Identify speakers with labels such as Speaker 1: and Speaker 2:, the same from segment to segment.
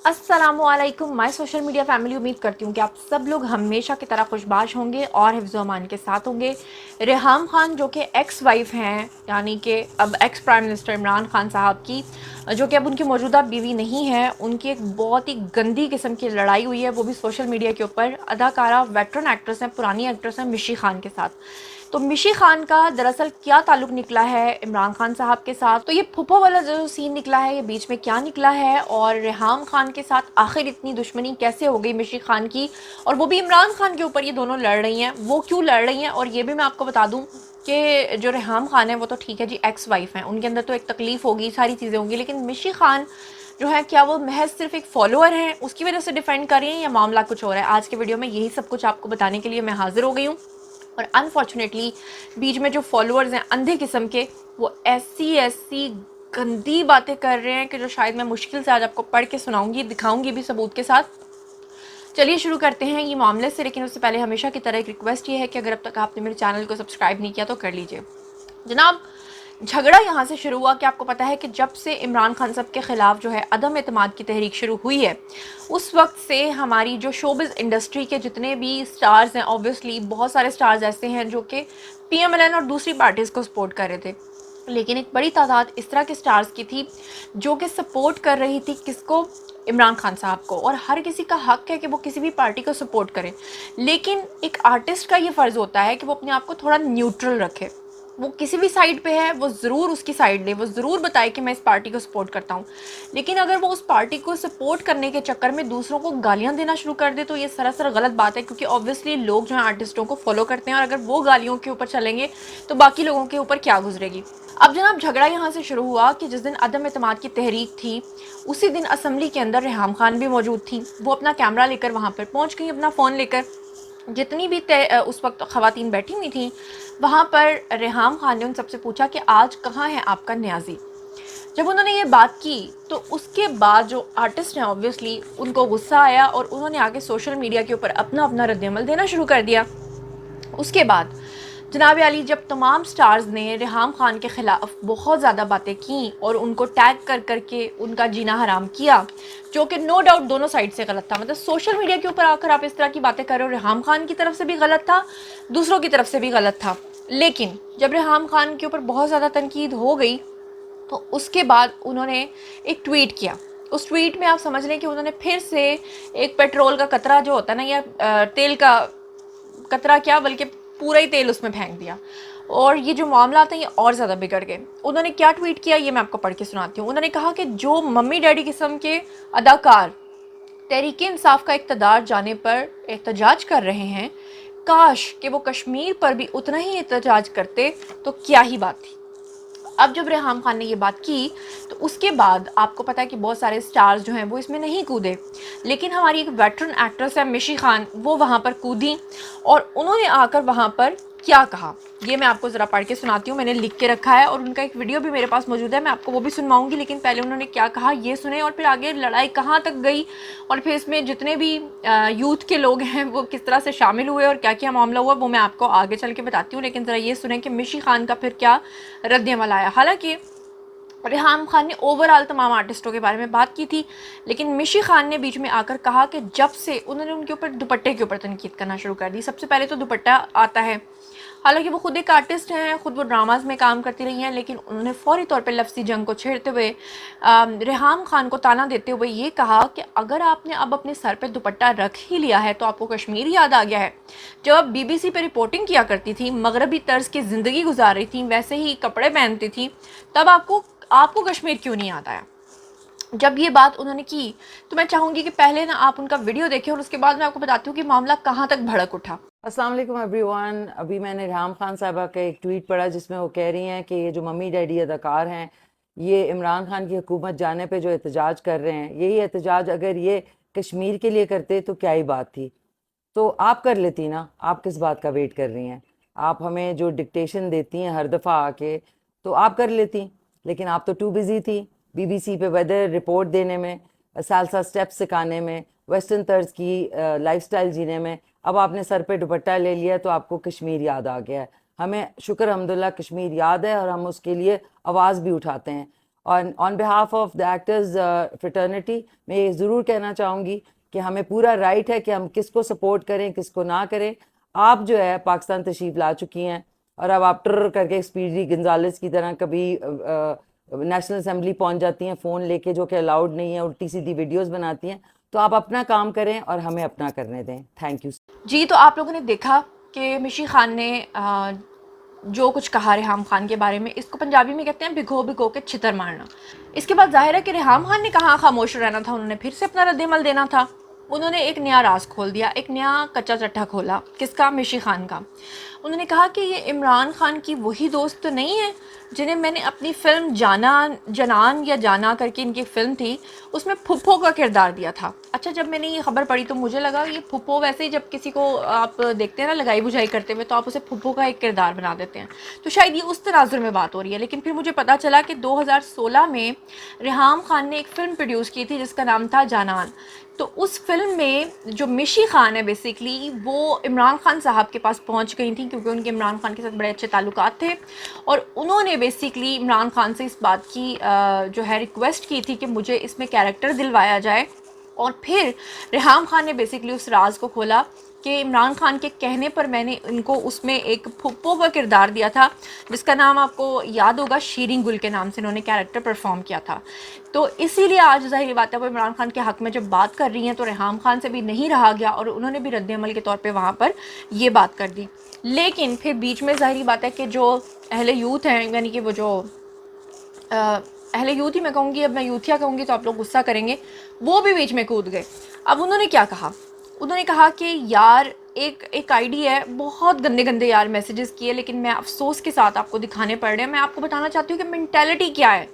Speaker 1: अस्सलामुअलैकुम my social media family. उम्मीद करती हूँ कि आप सब लोग हमेशा की तरह खुशबाश होंगे और हिफ्ज़ अमान के साथ होंगे। रेहाम खान जो कि एक्स वाइफ हैं, यानी कि अब ex prime minister Imran Khan साहब की, जो कि अब उनकी मौजूदा बीवी नहीं है, उनकी एक बहुत ही गंदी किस्म की लड़ाई हुई है, वो भी सोशल मीडिया के ऊपर। अदाकारा वेटरन एक्ट्रेस हैं, पुरानी एक्ट्रेस हैं, मिशी खान के साथ। तो मिशी खान का दरअसल क्या ताल्लुक निकला है इमरान खान साहब के साथ, तो ये फुफो वाला जो सीन निकला है, ये बीच में क्या निकला है, और रेहाम खान के साथ आखिर इतनी दुश्मनी कैसे हो गई मिशी खान की, और वो भी इमरान खान के ऊपर ये दोनों लड़ रही हैं, वो क्यों लड़ रही हैं। और ये भी मैं आपको बता दूं कि जो रेहाम खान है वो तो ठीक है जी, एक्स वाइफ हैं, उनके अंदर तो एक तकलीफ होगी, सारी चीज़ें होंगी, लेकिन मिशी खान जो है, क्या वो महज सिर्फ एक फॉलोअर हैं, उसकी वजह से डिफेंड कर रही हैं, या मामला कुछ और है। आज के वीडियो में यही सब कुछ आपको बताने के लिए मैं हाजिर हो गई हूँ। और अनफॉर्चुनेटली बीच में जो फॉलोअर्स हैं अंधे किस्म के, वो ऐसी ऐसी गंदी बातें कर रहे हैं कि जो शायद मैं मुश्किल से आज आपको पढ़ के सुनाऊंगी, दिखाऊंगी भी सबूत के साथ। चलिए शुरू करते हैं ये मामले से, लेकिन उससे पहले हमेशा की तरह एक रिक्वेस्ट ये है कि अगर अब तक आपने मेरे चैनल को सब्सक्राइब नहीं किया तो कर लीजिए। जनाब, झगड़ा यहाँ से शुरू हुआ कि आपको पता है कि जब से इमरान खान साहब के ख़िलाफ़ जो है अदम एतमाद की तहरीक शुरू हुई है, उस वक्त से हमारी जो शोबिज़ इंडस्ट्री के जितने भी स्टार्स हैं, ऑब्वियसली बहुत सारे स्टार्स ऐसे हैं जो कि पीएमएलएन और दूसरी पार्टीज़ को सपोर्ट कर रहे थे, लेकिन एक बड़ी तादाद इस तरह के स्टार्स की थी जो कि सपोर्ट कर रही थी किसको? इमरान खान साहब को। और हर किसी का हक है कि वो किसी भी पार्टी को सपोर्ट करे, लेकिन एक आर्टिस्ट का ये फ़र्ज़ होता है कि वो अपने आप को थोड़ा न्यूट्रल रखे। वो किसी भी साइड पे है, वो ज़रूर उसकी साइड ले, वो ज़रूर बताए कि मैं इस पार्टी को सपोर्ट करता हूँ, लेकिन अगर वो उस पार्टी को सपोर्ट करने के चक्कर में दूसरों को गालियाँ देना शुरू कर दे तो ये सरासर गलत बात है, क्योंकि ऑब्वियसली लोग जो हैं आर्टिस्टों को फॉलो करते हैं, और अगर वो गालियों के ऊपर चलेंगे तो बाकी लोगों के ऊपर क्या गुजरेगी। अब जनाब, झगड़ा यहाँ से शुरू हुआ कि जिस दिन अदम एतमाद की तहरीक थी, उसी दिन असम्बली के अंदर रेहाम खान भी मौजूद थी। वो अपना कैमरा लेकर वहाँ पर पहुँच गई, अपना फ़ोन लेकर। जितनी भी उस वक्त ख़वातीन बैठी हुई थी वहाँ पर, रेहाम खान ने उन सबसे पूछा कि आज कहाँ है आपका न्याजी। जब उन्होंने ये बात की तो उसके बाद जो आर्टिस्ट हैं ऑब्वियसली उनको गुस्सा आया, और उन्होंने आगे सोशल मीडिया के ऊपर अपना अपना रद्दअमल देना शुरू कर दिया। उसके बाद जनाब आली, जब तमाम स्टार्स ने रेहाम खान के ख़िलाफ़ बहुत ज़्यादा बातें की और उनको टैग कर करके उनका जीना हराम किया, जो कि नो डाउट दोनों साइड से गलत था। मतलब सोशल मीडिया के ऊपर आकर आप इस तरह की बातें कर रहे हो, रेहाम खान की तरफ से भी गलत था, दूसरों की तरफ से भी गलत था। लेकिन जब रेहाम खान के ऊपर बहुत ज़्यादा तनकीद हो गई तो उसके बाद उन्होंने एक ट्वीट किया। उस ट्वीट में आप समझ लें कि उन्होंने फिर से एक पेट्रोल का कतरा जो होता है ना, या तेल का कतरा क्या, बल्कि पूरा ही तेल उसमें फेंक दिया, और ये जो मामला था ये और ज़्यादा बिगड़ गए। उन्होंने क्या ट्वीट किया ये मैं आपको पढ़ के सुनाती हूँ। उन्होंने कहा कि जो मम्मी डैडी किस्म के अदाकार तहरीक इंसाफ का इक़्तिदार जाने पर एहतजाज कर रहे हैं, काश कि वो कश्मीर पर भी उतना ही एहतजाज करते तो क्या ही बात थी। अब जब रेहाम खान ने ये बात की तो उसके बाद आपको पता है कि बहुत सारे स्टार्स जो हैं वो इसमें नहीं कूदे, लेकिन हमारी एक वेटरन एक्ट्रेस है मिशी खान, वो वहाँ पर कूदी, और उन्होंने आकर वहाँ पर क्या कहा ये मैं आपको ज़रा पढ़ के सुनाती हूँ। मैंने लिख के रखा है और उनका एक वीडियो भी मेरे पास मौजूद है, मैं आपको वो भी सुनवाऊँगी, लेकिन पहले उन्होंने क्या कहा ये सुने, और फिर आगे लड़ाई कहाँ तक गई, और फिर इसमें जितने भी यूथ के लोग हैं वो किस तरह से शामिल हुए और क्या क्या मामला हुआ, वो मैं आपको आगे चल के बताती हूँ। लेकिन ज़रा ये सुने कि मिशी खान का फिर क्या रद्द-ए-अमल आया। हालांकि रेहाम खान ने ओवरऑल तमाम आर्टिस्टों के बारे में बात की थी, लेकिन मिशी खान ने बीच में आकर कहा कि जब से उन्होंने उनके ऊपर दुपट्टे के ऊपर तनकीद करना शुरू कर दी। सबसे पहले तो दुपट्टा आता है, हालांकि वो खुद एक आर्टिस्ट हैं, खुद वो ड्रामाज में काम करती रही हैं, लेकिन उन्होंने फौरी तौर पे लफ्ज़ी जंग को छेड़ते हुए रेहाम खान को ताना देते हुए ये कहा कि अगर आपने अब अपने सर पे दुपट्टा रख ही लिया है तो आपको कश्मीर याद आ गया है। जब आप बीबीसी पे रिपोर्टिंग किया करती थी, मगरबी तर्ज की ज़िंदगी गुजार रही थी, वैसे ही कपड़े पहनती थी, तब आपको आपको कश्मीर क्यों नहीं याद आया। जब ये बात उन्होंने की तो मैं चाहूँगी कि पहले ना आप उनका वीडियो देखें और उसके बाद मैं आपको बताती हूँ कि मामला कहाँ तक भड़क उठा।
Speaker 2: अस्सलाम वालेकुम एवरीवन। अभी मैंने रेहाम खान साहबा का एक ट्वीट पढ़ा जिसमें वो कह रही हैं कि ये जो मम्मी डैडी अदाकार हैं ये इमरान खान की हुकूमत जाने पे जो एहतजाज कर रहे हैं, यही एहतजाज अगर ये कश्मीर के लिए करते तो क्या ही बात थी। तो आप कर लेती ना, आप किस बात का वेट कर रही हैं? आप हमें जो डिक्टेशन देती हैं हर दफ़ा आके, तो आप कर लेती, लेकिन आप तो टू बिजी थी बीबीसी पे वेदर रिपोर्ट देने में, सालसा स्टेप्स सिखाने में, वेस्टर्न तर्ज की लाइफस्टाइल जीने में। अब आपने सर पे दुपट्टा ले लिया तो आपको कश्मीर याद आ गया है। हमें शुक्र अल्हम्दुलिल्लाह कश्मीर याद है और हम उसके लिए आवाज़ भी उठाते हैं। और on behalf of the actors fraternity मैं ये ज़रूर कहना चाहूँगी कि हमें पूरा राइट है कि हम किसको सपोर्ट करें किसको ना करें। आप जो है पाकिस्तान तशरीफ़ ला चुकी हैं और अब आप ट्र करके स्पीडी गंजालेस की तरह कभी नेशनल असेंबली पहुंच जाती हैं फ़ोन लेके, जो कि अलाउड नहीं है, उल्टी सीधी वीडियोस बनाती हैं। तो आप अपना काम करें और हमें अपना करने दें। थैंक यू
Speaker 1: जी। तो आप लोगों ने देखा कि मिशी खान ने जो कुछ कहा रेहाम खान के बारे में, इसको पंजाबी में कहते हैं भिगो भिगो के छितर मारना। इसके बाद जाहिर है कि रेहाम खान ने कहाँ खामोश रहना था, उन्होंने फिर से अपना रद्देमल देना था। उन्होंने एक नया राज खोल दिया, एक नया कच्चा चट्टा खोला। किसका? मिशी खान का। उन्होंने कहा कि ये इमरान खान की वही दोस्त तो नहीं है जिन्हें मैंने अपनी फ़िल्म जनान या जाना करके इनकी फ़िल्म थी, उसमें फुप्पो का किरदार दिया था। अच्छा, जब मैंने ये खबर पढ़ी तो मुझे लगा ये फुप्पो, वैसे ही जब किसी को आप देखते हैं ना लगाई बुझाई करते हुए, तो आप उसे फुप्पो का एक किरदार बना देते हैं, तो शायद ये उस तनाजुर में बात हो रही है। लेकिन फिर मुझे पता चला कि 2016 में रेहाम खान ने एक फ़िल्म प्रोड्यूस की थी जिसका नाम था जानान। तो उस फिल्म में जो मिशी खान है बेसिकली वो इमरान खान साहब के पास पहुंच गई थी, क्योंकि उनके इमरान खान के साथ बड़े अच्छे ताल्लुकात थे, और उन्होंने बेसिकली इमरान खान से इस बात की जो है रिक्वेस्ट की थी कि मुझे इसमें कैरेक्टर दिलवाया जाए। और फिर रेहाम खान ने बेसिकली उस राज को खोला कि इमरान खान के कहने पर मैंने इनको उसमें एक फुप्पो का किरदार दिया था, जिसका नाम आपको याद होगा शीरीन गुल के नाम से इन्होंने कैरेक्टर परफॉर्म किया था। तो इसीलिए आज ज़ाहिर बात है वो इमरान खान के हक़ में जब बात कर रही हैं तो रेहाम खान से भी नहीं रहा गया और उन्होंने भी रद्द-ए-अमल के तौर पे वहाँ पर ये बात कर दी। लेकिन फिर बीच में ज़ाहिर बात है कि जो अहले यूथ हैं, यानी कि वो जो अहले यूथ ही मैं कहूँगी, अब मैं यूथिया कहूँगी तो आप लोग गुस्सा करेंगे, वो भी बीच में कूद गए। अब उन्होंने क्या कहा? उन्होंने कहा कि यार एक आईडी है, बहुत गंदे गंदे यार मैसेजेस किए, लेकिन मैं अफसोस के साथ आपको दिखाने पड़ रहे हैं। मैं आपको बताना चाहती हूँ कि मेंटालिटी क्या है,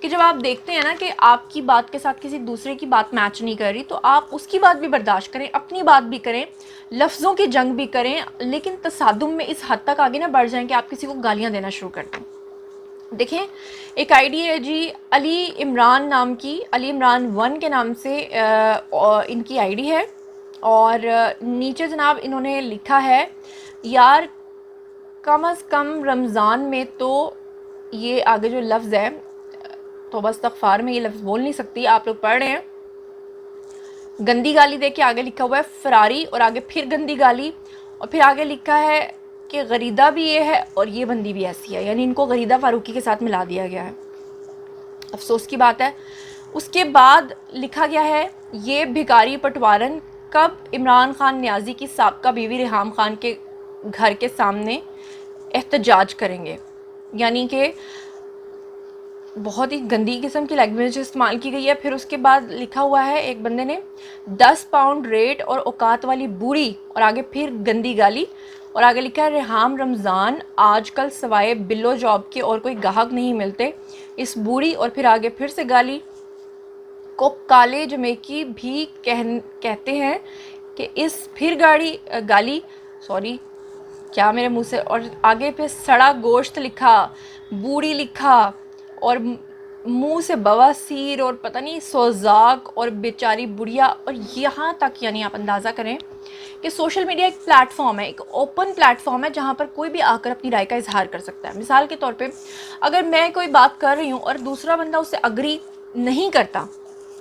Speaker 1: कि जब आप देखते हैं ना कि आपकी बात के साथ किसी दूसरे की बात मैच नहीं कर रही, तो आप उसकी बात भी बर्दाश्त करें, अपनी बात भी करें, लफ्ज़ों की जंग भी करें, लेकिन तसादुम में इस हद तक आगे ना बढ़ जाएं कि आप किसी को गालियाँ देना शुरू कर दें। देखें, एक आईडी है जी अली इमरान नाम की, अली इमरान 1 के नाम से इनकी आईडी है, और नीचे जनाब इन्होंने लिखा है, यार कम अज़ कम रमज़ान में तो, ये आगे जो लफ्ज़ है तो बस इस्तग़फ़ार में ये लफ्ज़ बोल नहीं सकती, आप लोग पढ़ रहे हैं, गंदी गाली दे के आगे लिखा हुआ है फरारी, और आगे फिर गंदी गाली, और फिर आगे लिखा है कि गरीदा भी ये है और ये बंदी भी ऐसी है, यानी इनको गरीदा फारूकी के साथ मिला दिया गया है। अफसोस की बात है। उसके बाद लिखा गया है, ये भिखारी पटवारन कब इमरान खान न्याजी की साबका बीवी रेहाम खान के घर के सामने एहतजाज करेंगे। यानी कि बहुत ही गंदी किस्म की लैंग्वेज इस्तेमाल की गई है। फिर उसके बाद लिखा हुआ है एक बंदे ने 10 पाउंड रेट और औकात वाली बूढ़ी, और आगे फिर गंदी गाली, और आगे लिखा है रेहाम रमज़ान आजकल सवाए बिल्लो जॉब के और कोई गाहक नहीं मिलते इस बूढ़ी, और फिर आगे फिर से गाली को काले जमैकी भी कहते हैं कि इस फिर गाली सॉरी क्या मेरे मुंह से, और आगे पे सड़ा गोश्त लिखा, बूढ़ी लिखा, और मुंह से बवासीर, और पता नहीं सोजाक, और बेचारी बुढ़िया, और यहाँ तक, यानी आप अंदाज़ा करें कि सोशल मीडिया एक प्लेटफॉर्म है, एक ओपन प्लेटफॉर्म है जहाँ पर कोई भी आकर अपनी राय का इजहार कर सकता है। मिसाल के तौर पे अगर मैं कोई बात कर रही हूँ और दूसरा बंदा उससे अग्री नहीं करता,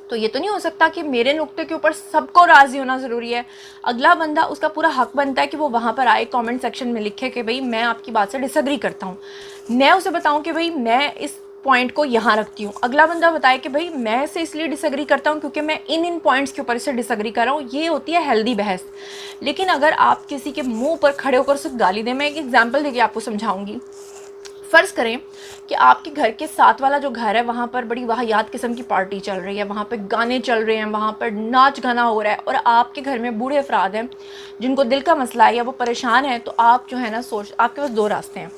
Speaker 1: तो ये तो नहीं हो सकता कि मेरे नुक्ते के ऊपर सबको राज़ी होना ज़रूरी है। अगला बंदा, उसका पूरा हक बनता है कि वो वहाँ पर आए, कमेंट सेक्शन में लिखे कि भाई मैं आपकी बात से डिसएग्री करता हूँ, मैं उसे बताऊँ कि भाई मैं इस पॉइंट को यहाँ रखती हूँ, अगला बंदा बताए कि भाई मैं इसे इसलिए डिसएग्री करता हूँ क्योंकि मैं इन पॉइंट्स के ऊपर इसे डिसएग्री कर रहा हूँ। ये होती है हेल्दी बहस। लेकिन अगर आप किसी के मुंह पर खड़े होकर सिर्फ गाली दें, मैं एक एग्जांपल देके आपको समझाऊंगी। फ़र्ज़ करें कि आपके घर के साथ वाला जो घर है वहाँ पर बड़ी वाहियात किस्म की पार्टी चल रही है, वहाँ पर गाने चल रहे हैं, वहाँ पर नाच गाना हो रहा है, और आपके घर में बूढ़े अफराद हैं जिनको दिल का मसला है या वो परेशान है, तो आप जो है ना आपके पास 2 रास्ते हैं।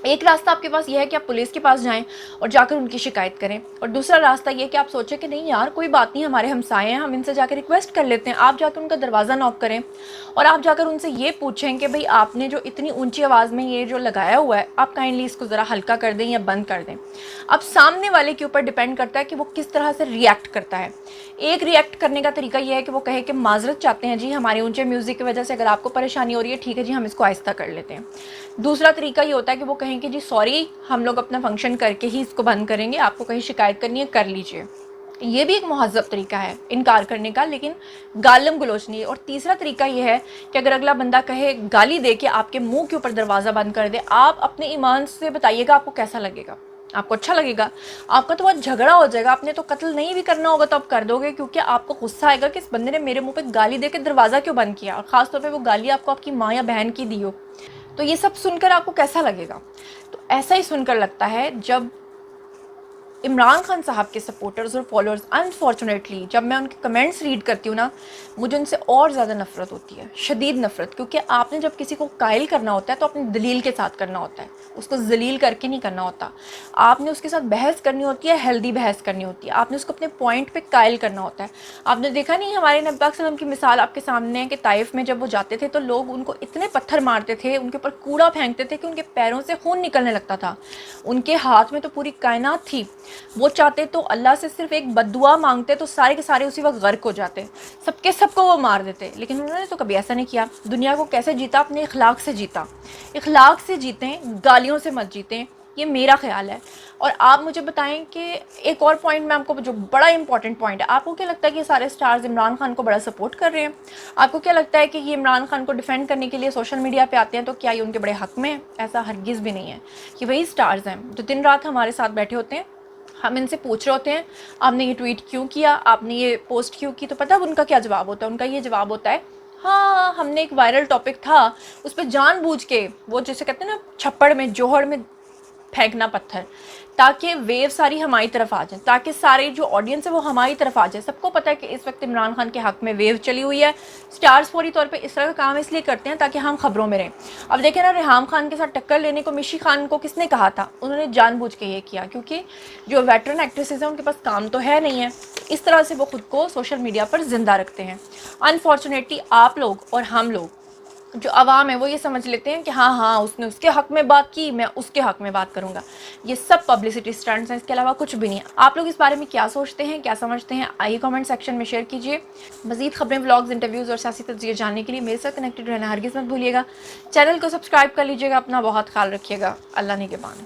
Speaker 1: एक रास्ता आपके पास यह है कि आप पुलिस के पास जाएं और जाकर उनकी शिकायत करें, और दूसरा रास्ता ये कि आप सोचें कि नहीं यार कोई बात नहीं, हमारे हमसाए हैं, हम इनसे जाकर रिक्वेस्ट कर लेते हैं। आप जाकर उनका दरवाज़ा नॉक करें और आप जाकर उनसे ये पूछें कि भाई आपने जो इतनी ऊंची आवाज़ में ये जो लगाया हुआ है, आप काइंडली इसको ज़रा हल्का कर दें या बंद कर दें। अब सामने वाले के ऊपर डिपेंड करता है कि वो किस तरह से रिएक्ट करता है। एक रिएक्ट करने का तरीका यह है कि वो कहे कि माजरत चाहते हैं जी, हमारे ऊंचे म्यूज़िक की वजह से अगर आपको परेशानी हो रही है, ठीक है जी, हम इसको आहिस्ता कर लेते हैं। दूसरा तरीका ये होता है कि वो कहें हैं कि जी सॉरी, हम लोग अपना फंक्शन करके ही इसको बंद करेंगे, आपको कहीं शिकायत करनी है कर लीजिए। ये भी एक महज़्ज़ब तरीका है इनकार करने का, लेकिन गालम गलोच नहीं है। और तीसरा तरीका ये है कि अगर अगला बंदा कहे, गाली दे के आपके मुंह के ऊपर दरवाज़ा बंद कर दे, आप अपने ईमान से बताइएगा आपको कैसा लगेगा? आपको अच्छा लगेगा? आपका तो बहुत झगड़ा हो जाएगा। आपने तो कत्ल नहीं भी करना होगा तो आप कर दोगे, क्योंकि आपको गुस्सा आएगा कि इस बंदे ने मेरे मुंह पे गाली दे के दरवाज़ा क्यों बंद किया, और ख़ासतौर पर वो गाली आपको आपकी माँ या बहन की दी हो। तो ये सब सुनकर आपको कैसा लगेगा? तो ऐसा ही सुनकर लगता है जब इमरान खान साहब के सपोर्टर्स और फॉलोअर्स, अनफॉर्चुनेटली जब मैं उनके कमेंट्स रीड करती हूँ ना, मुझे उनसे और ज़्यादा नफ़रत होती है, शदीद नफ़रत। क्योंकि आपने जब किसी को कायल करना होता है तो अपनी दलील के साथ करना होता है, उसको जलील करके नहीं करना होता। आपने उसके साथ बहस करनी होती है, हेल्दी बहस करनी होती है, आपने उसको अपने पॉइंट पर कायल करना होता है। आपने देखा नहीं, हमारे नबी पाक सल्लल्लाहु अलैहि वसल्लम की मिसाल आपके सामने है कि ताइफ में जब वो जाते थे तो लोग उनको इतने पत्थर मारते थे, उनके ऊपर कूड़ा फेंकते थे कि उनके पैरों से खून निकलने लगता था। उनके हाथ में तो पूरी कायनात थी, वो चाहते तो अल्लाह से सिर्फ एक बद्दुआ मांगते तो सारे के सारे उसी वक्त गर्क हो जाते, सबके सबको वो मार देते। लेकिन उन्होंने तो कभी ऐसा नहीं किया। दुनिया को कैसे जीता? अपने इखलाक से जीता। इखलाक से जीतें, गालियों से मत जीतें, ये मेरा ख्याल है। और आप मुझे बताएं कि एक और पॉइंट मैं आपको, जो बड़ा इंपॉर्टेंट पॉइंट है, आपको क्या लगता है कि ये सारे स्टार्स इमरान खान को बड़ा सपोर्ट कर रहे हैं? आपको क्या लगता है कि ये इमरान खान को डिफेंड करने के लिए सोशल मीडिया पे आते हैं? तो क्या ये उनके बड़े हक में है? ऐसा हरगिज़ भी नहीं है। कि वही स्टार्स हैं जो दिन रात हमारे साथ बैठे होते हैं, हम इनसे पूछ रहे होते हैं आपने ये ट्वीट क्यों किया, आपने ये पोस्ट क्यों की, तो पता है उनका क्या जवाब होता है? उनका ये जवाब होता है, हाँ हमने एक वायरल टॉपिक था उस पर जानबूझ के, वो जैसे कहते हैं ना छप्पड़ में जोहड़ में फेंकना पत्थर, ताकि वेव सारी हमारी तरफ आ जाए, ताकि सारी जो ऑडियंस है वो हमारी तरफ आ जाए। सबको पता है कि इस वक्त इमरान खान के हक में वेव चली हुई है। स्टार्स फौरी तौर पे इस तरह का काम इसलिए करते हैं ताकि हम खबरों में रहें। अब देखें ना, रेहाम खान के साथ टक्कर लेने को मिशी खान को किसने कहा था? उन्होंने जानबूझ के ये किया, क्योंकि जो वेटरन एक्ट्रेसेस हैं उनके पास काम तो है नहीं है। इस तरह से वो खुद को सोशल मीडिया पर जिंदा रखते हैं। अनफॉर्चुनेटली आप लोग और हम लोग जो आवाम है वो ये समझ लेते हैं कि हाँ हाँ उसने उसके हक में बात की, मैं उसके हक में बात करूँगा। ये सब पब्लिसिटी स्टंट्स हैं, इसके अलावा कुछ भी नहीं है। आप लोग इस बारे में क्या सोचते हैं, क्या समझते हैं? आइए कमेंट सेक्शन में शेयर कीजिए। मज़ीद खबरें, व्लॉग्स, इंटरव्यूज़ और सियासी तज्ज़िये जानने के लिए मेरे साथ कनेक्टेड रहना हरगिज़ मत भूलिएगा। चैनल को सब्सक्राइब कर लीजिएगा। अपना बहुत ख्याल रखिएगा। अल्लाह निगहबान।